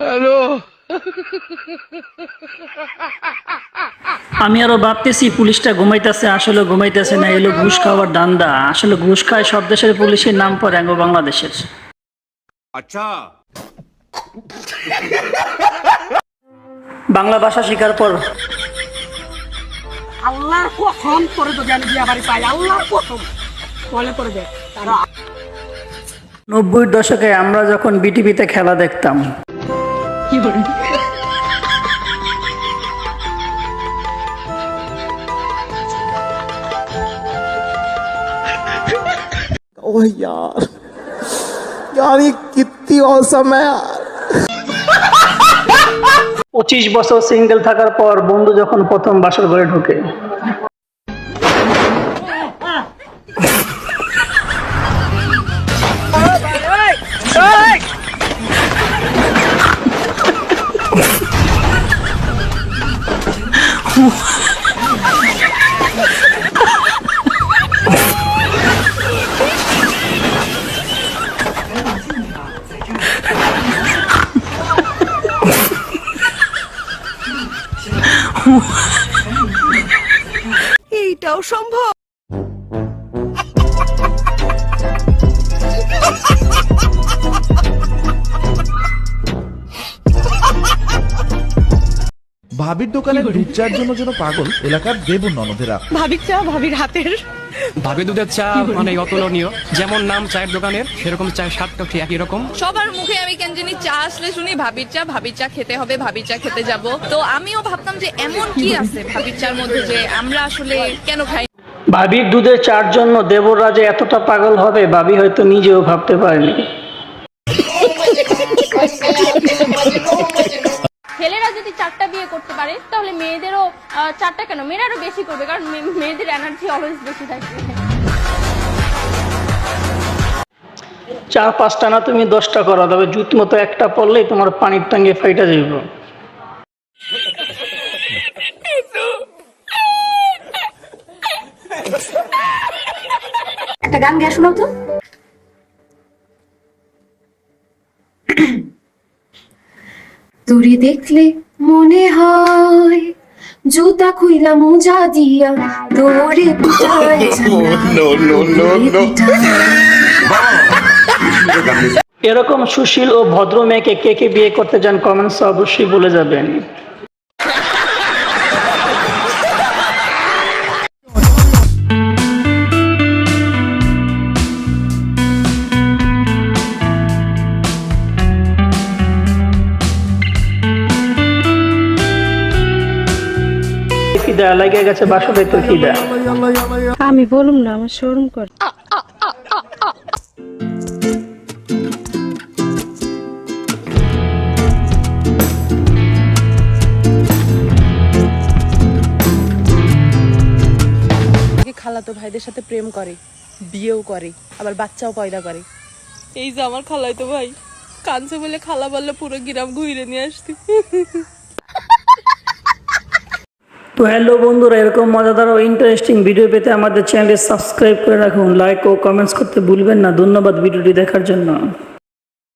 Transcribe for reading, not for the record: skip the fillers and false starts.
Hello. আমি আরো ভাবতেছি পুলিশটা ঘুমাইতেছে, আসলে ঘুমাইতেছে না, এলো ঘুষ খাওয়ার ধান্দা। আসলে ঘুষ খায় সব দেশের পুলিশের নাম পড়ে আঙ্গো বাংলাদেশের। আচ্ছা, বাংলা ভাষা শিকার পর আল্লাহর কসম করে যদি আমি বিয়া বাড়ি পাই, আল্লাহর কসম মনে করে দেখ তারা 90-এর দশকে আমরা যখন বিটিভিতে খেলা দেখতাম, কি করে ओह यार यार ये कितनी औसम है यार। 25 বছর সিঙ্গেল থাকার পর বন্ধু যখন প্রথম বাসর ঘরে ঢোকে, এইটাও সম্ভব? ভাবির দোকানে দুধ চার জন্য যেন পাগল এলাকার দেবর ননদেরা। ভাবির চা ভাবির হাতের। ভাবি দুধের চা মানে অতুলনীয়। যেমন নাম চায়ের দোকানের, সেরকম চায়ের স্বাদটা ঠিক একই রকম। সবার মুখে আমি কেন জানি চা আসলে শুনি ভাবির চা খেতে হবে, ভাবির চা খেতে যাব। তো আমিও ভাবতাম যে এমন কি আছে ভাবির চার মধ্যে যে আমরা আসলে কেন খাই। ভাবির দুধের চার জন্য দেবররা যে এতটা পাগল হবে ভাবি হয়তো নিজেও ভাবতে পারেনি। ছেলেরা যদি 4টা বিয়ে করতে পারে তাহলে মেয়েদেরও 4টা কেন, মেয়েরা আরো বেশি করবে, কারণ মেয়েদের এনার্জি অলওয়েজ বেশি থাকে। 4-5টা না, তুমি 10টা করো, তবে জুত মতো একটা পড়লেই তোমার পানির টাঙ্গে ফাইটা যাইব। একটা গান গেয়ে শোনাও তো। তোরে দেখলে মনে হয় জুতা খুইলা মোজা দিয়া তোরে পিটায়। এরকম সুশীল ও ভদ্র মেয়েকে কে কে বিয়ে করতে চান কমেন্টসে অবশ্যই বলে যাবেন। খিদা লাগে গেছে, বাসরে তো খিদা। আমি বলুম না, আমার শরম করে। খালাতো ভাইদের সাথে প্রেম করে, বিয়েও করে, আবার বাচ্চাও পয়দা করে। এই যে আমার খালাতো ভাই কাঁদছে বলে খালা বললে পুরো গ্রাম ঘুরে নিয়ে আসতে। তো হ্যালো বন্ধুরা, এরকম মজাদার ও ইন্টারেস্টিং ভিডিও পেতে আমাদের চ্যানেলে সাবস্ক্রাইব করে রাখুন, লাইক ও কমেন্টস করতে ভুলবেন না। ধন্যবাদ ভিডিওটি দেখার জন্য।